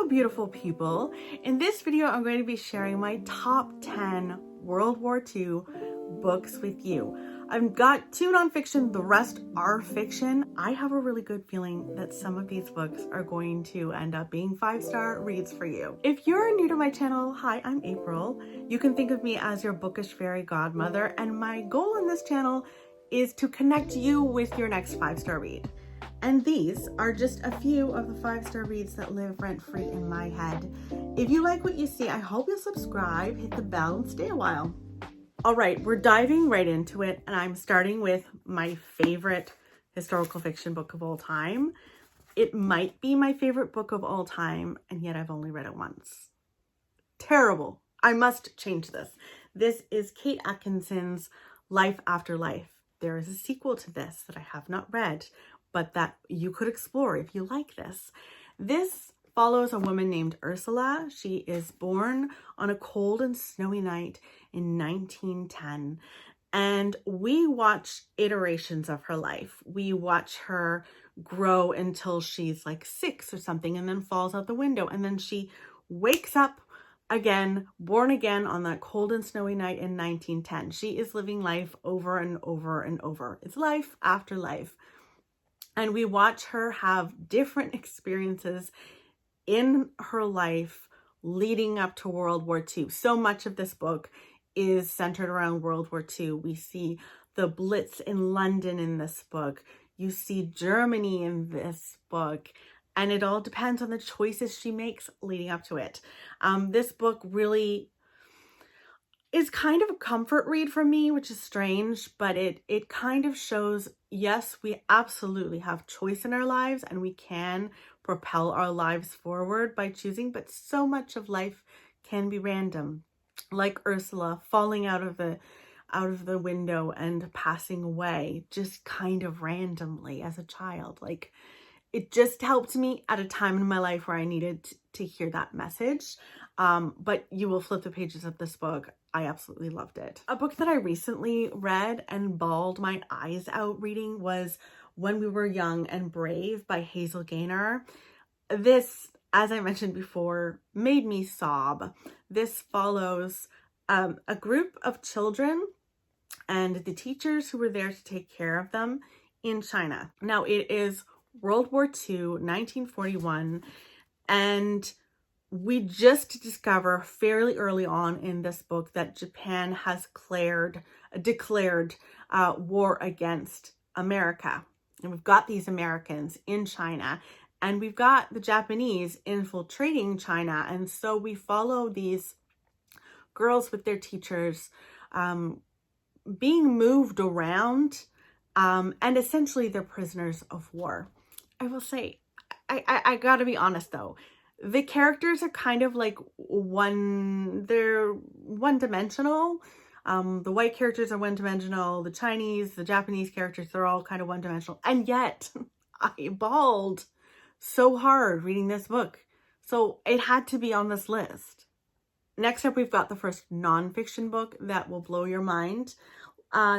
Hello, beautiful people. In this video, I'm going to be sharing my top 10 World War II books with you. I've got 2 nonfiction, the rest are fiction. I have a really good feeling that some of these books are going to end up being 5-star reads for you. If you're new to my channel, hi, I'm April. You can think of me as your bookish fairy godmother, and my goal on this channel is to connect you with your next 5-star read. And these are just a few of the 5-star reads that live rent-free in my head. If you like what you see, I hope you'll subscribe, hit the bell, and stay a while. All right, we're diving right into it, and I'm starting with my favorite historical fiction book of all time. It might be my favorite book of all time, and yet I've only read it once. Terrible. I must change this. This is Kate Atkinson's Life After Life. There is a sequel to this that I have not read, but that you could explore if you like this. This follows a woman named Ursula. She is born on a cold and snowy night in 1910, and we watch iterations of her life. We watch her grow until she's like 6 or something, and then falls out the window, and then she wakes up again, born again on that cold and snowy night in 1910. She is living life over and over and over. It's life after life. And we watch her have different experiences in her life leading up to World War II. So much of this book is centered around World War II. We see the Blitz in London in this book. You see Germany in this book. And it all depends on the choices she makes leading up to it. This book really is kind of a comfort read for me, which is strange, but it kind of shows, yes, we absolutely have choice in our lives and we can propel our lives forward by choosing, but so much of life can be random. Like Ursula falling out of the window and passing away just kind of randomly as a child. Like, it just helped me at a time in my life where I needed to hear that message. But you will flip the pages of this book. I absolutely loved it. A book that I recently read and bawled my eyes out reading was When We Were Young and Brave by Hazel Gaynor. This, as I mentioned before, made me sob. This follows a group of children and the teachers who were there to take care of them in China. Now, it is World War II, 1941, and we just discover fairly early on in this book that Japan has declared war against America. And we've got these Americans in China, and we've got the Japanese infiltrating China. And so we follow these girls with their teachers being moved around, and essentially they're prisoners of war. I will say, I gotta be honest though, the characters are kind of like they're one-dimensional. The white characters are one-dimensional, the Chinese, the Japanese characters, they're all kind of one-dimensional. And yet, I bawled so hard reading this book. So it had to be on this list. Next up, we've got the first nonfiction book that will blow your mind.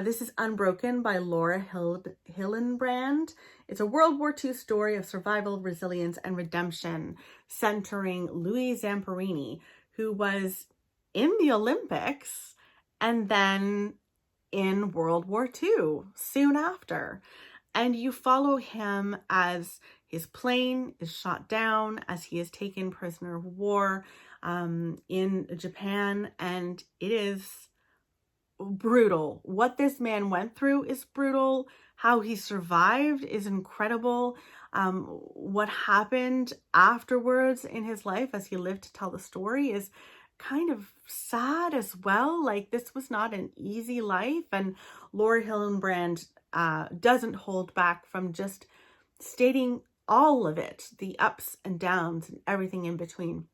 This is Unbroken by Hillenbrand. It's a World War II story of survival, resilience, and redemption, centering Louis Zamperini, who was in the Olympics and then in World War II soon after. And you follow him as his plane is shot down, as he is taken prisoner of war in Japan, and it is brutal. What this man went through is brutal. How he survived is incredible. What happened afterwards in his life as he lived to tell the story is kind of sad as well. Like, this was not an easy life, and Laura Hillenbrand doesn't hold back from just stating all of it, the ups and downs and everything in between.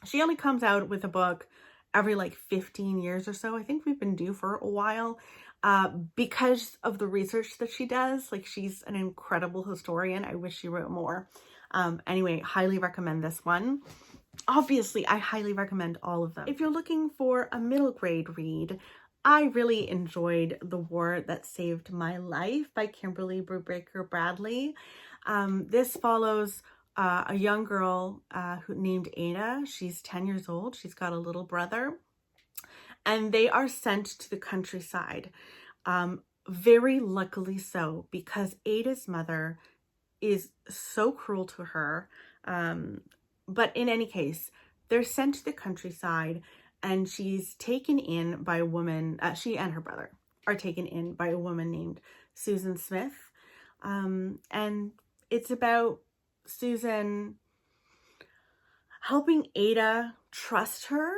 She only comes out with a book every like 15 years or so. I think we've been due for a while because of the research that she does. Like, she's an incredible historian. I wish she wrote more. Anyway, highly recommend this one. Obviously, I highly recommend all of them. If you're looking for a middle grade read, I really enjoyed The War That Saved My Life by Kimberly Brubaker Bradley. This follows a young girl who named Ada. She's 10 years old. She's got a little brother. And they are sent to the countryside. Very luckily so, because Ada's mother is so cruel to her. But in any case, they're sent to the countryside, and she's taken in by a woman. She and her brother are taken in by a woman named Susan Smith. And it's about Susan helping Ada trust her.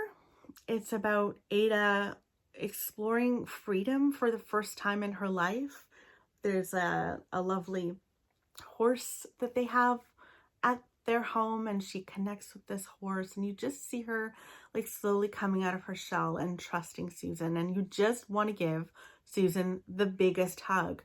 It's about Ada exploring freedom for the first time in her life. There's a lovely horse that they have at their home, and she connects with this horse, and you just see her like slowly coming out of her shell and trusting Susan, and you just want to give Susan the biggest hug.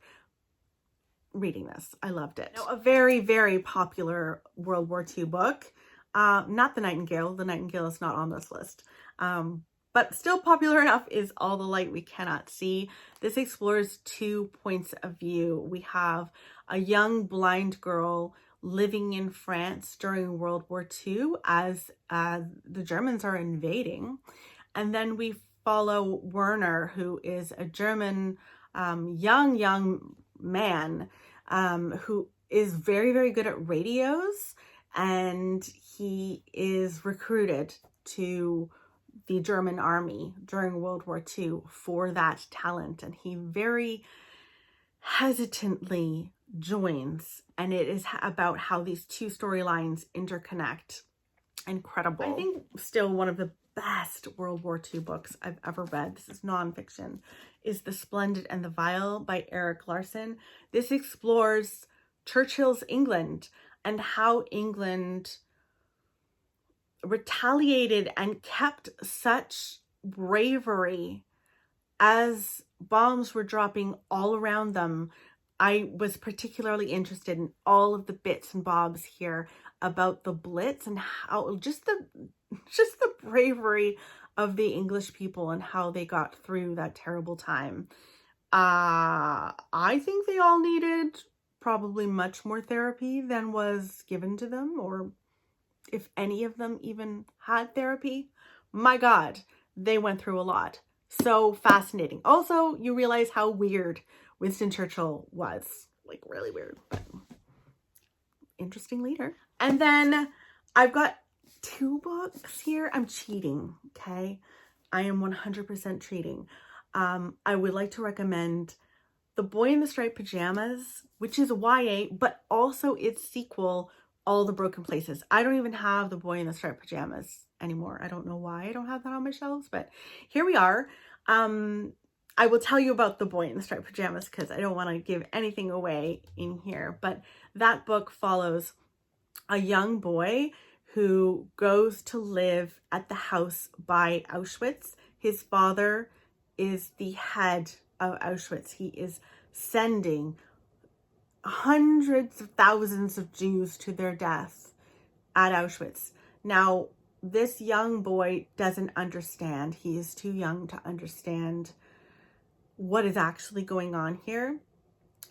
Reading this, I loved it. Now, a very, very popular World War II book, not The Nightingale. The Nightingale is not on this list, but still popular enough, is All the Light We Cannot See. This explores 2 points of view. We have a young blind girl living in France during World War II as the Germans are invading. And then we follow Werner, who is a German young man who is very, very good at radios, and he is recruited to the German army during World War II for that talent, and he very hesitantly joins, and it is about how these 2 storylines interconnect. Incredible. I think still one of the best World War II books I've ever read, this is nonfiction, is The Splendid and the Vile by Erik Larson. This explores Churchill's England and how England retaliated and kept such bravery as bombs were dropping all around them. I was particularly interested in all of the bits and bobs here about the Blitz and how just the bravery of the English people and how they got through that terrible time. I think they all needed probably much more therapy than was given to them, or if any of them even had therapy. My God, they went through a lot. So fascinating. Also, you realize how weird Winston Churchill was. Like, really weird, but interesting leader. And then I've got 2 books here. I'm cheating, okay? I am 100% cheating. I would like to recommend The Boy in the Striped Pajamas, which is YA, but also its sequel, All the Broken Places. I don't even have The Boy in the Striped Pajamas anymore. I don't know why I don't have that on my shelves, but here we are. I will tell you about The Boy in the Striped Pajamas because I don't want to give anything away in here, but that book follows a young boy who goes to live at the house by Auschwitz. His father is the head of Auschwitz. He is sending hundreds of thousands of Jews to their death at Auschwitz. Now, this young boy doesn't understand. He is too young to understand what is actually going on here.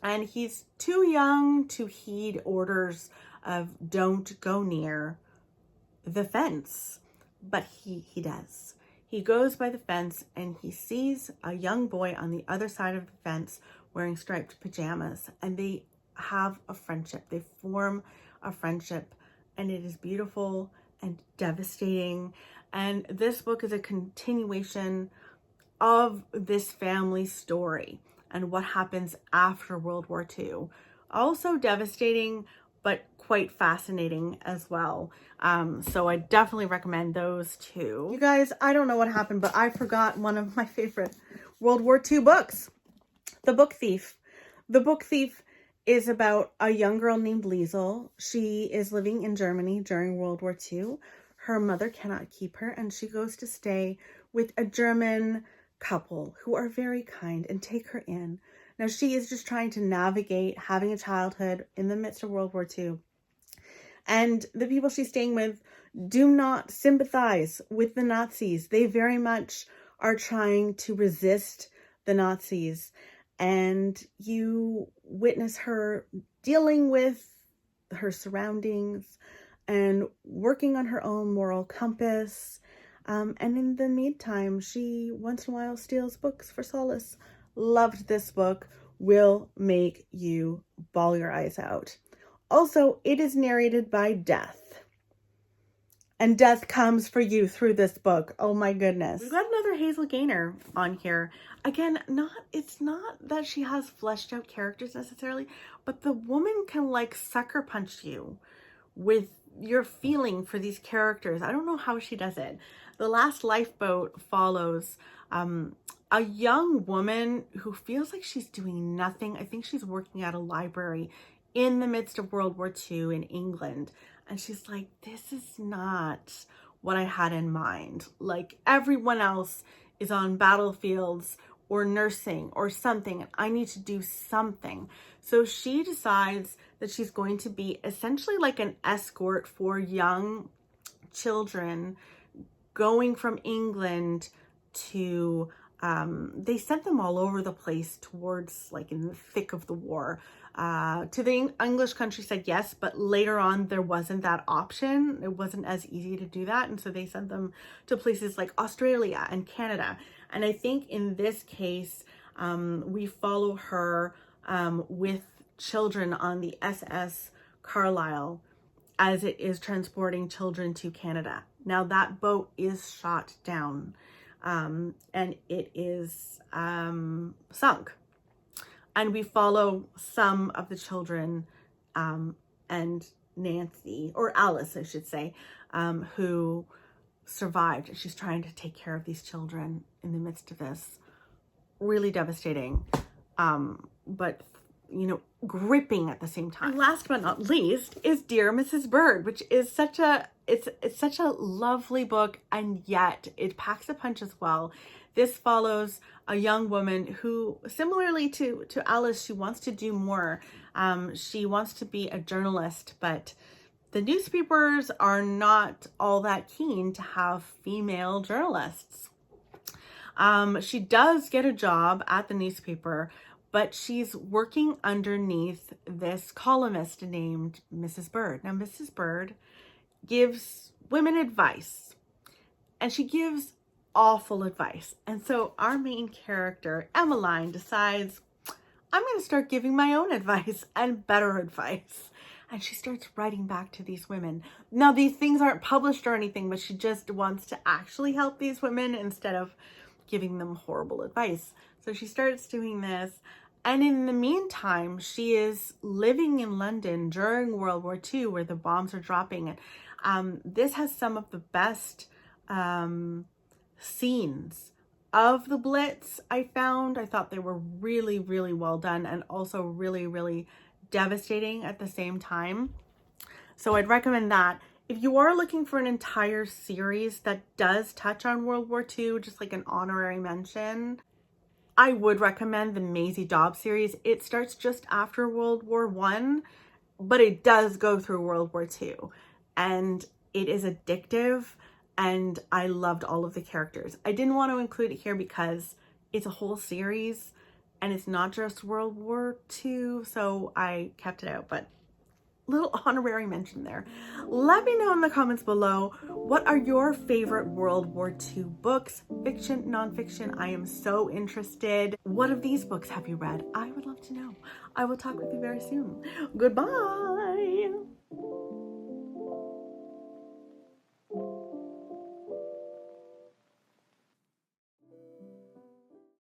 And he's too young to heed orders of don't go near the fence. But he does. He goes by the fence and he sees a young boy on the other side of the fence wearing striped pajamas. And they have a friendship. They form a friendship. And it is beautiful and devastating. And this book is a continuation of this family story and what happens after World War II. Also devastating, but quite fascinating as well. So I definitely recommend those 2. You guys, I don't know what happened, but I forgot one of my favorite World War II books, The Book Thief. The Book Thief is about a young girl named Liesel. She is living in Germany during World War II. Her mother cannot keep her, and she goes to stay with a German couple who are very kind and take her in. Now, she is just trying to navigate having a childhood in the midst of World War II. And the people she's staying with do not sympathize with the Nazis. They very much are trying to resist the Nazis. And you witness her dealing with her surroundings and working on her own moral compass. And in the meantime, she once in a while steals books for solace. Loved this book. Will make you bawl your eyes out. Also, it is narrated by Death. And death comes for you through this book. Oh my goodness. We've got another Hazel Gaynor on here. Again, it's not that she has fleshed out characters necessarily, but the woman can like sucker punch you with your feeling for these characters. I don't know how she does it. The Last Lifeboat follows a young woman who feels like she's doing nothing. I think she's working at a library in the midst of World War II in England. And she's like, this is not what I had in mind. Like everyone else is on battlefields or nursing or something, and I need to do something. So she decides that she's going to be essentially like an escort for young children going from England to, they sent them all over the place towards like in the thick of the war. To the English countryside, yes, but later on there wasn't that option. It wasn't as easy to do that. And so they sent them to places like Australia and Canada. And I think in this case, we follow her with children on the SS Carlisle as it is transporting children to Canada. Now that boat is shot down and it is sunk. And we follow some of the children and Nancy, or Alice, I should say, who survived. She's trying to take care of these children in the midst of this. Really devastating, but, you know, gripping at the same time. And last but not least is Dear Mrs. Bird, which is such a, it's such a lovely book, and yet it packs a punch as well. This follows a young woman who, similarly to Alice, she wants to do more. She wants to be a journalist, but the newspapers are not all that keen to have female journalists. She does get a job at the newspaper, but she's working underneath this columnist named Mrs. Bird. Now, Mrs. Bird gives women advice, and she gives awful advice. And so our main character, Emmeline, decides, I'm going to start giving my own advice and better advice. And she starts writing back to these women. Now, these things aren't published or anything, but she just wants to actually help these women instead of giving them horrible advice. So she starts doing this. And in the meantime, she is living in London during World War II, where the bombs are dropping. And this has some of the best scenes of the Blitz I found. I thought they were really, really well done, and also really, really devastating at the same time. So I'd recommend that. If you are looking for an entire series that does touch on World War II, just like an honorary mention, I would recommend the Maisie Dobbs series. It starts just after World War I, but it does go through World War II, and it is addictive, and I loved all of the characters. I didn't want to include it here because it's a whole series and it's not just World War II, so I kept it out, but little honorary mention there. Let me know in the comments below, what are your favorite World War II books? Fiction, nonfiction? I am so interested. What of these books have you read? I would love to know. I will talk with you very soon. Goodbye.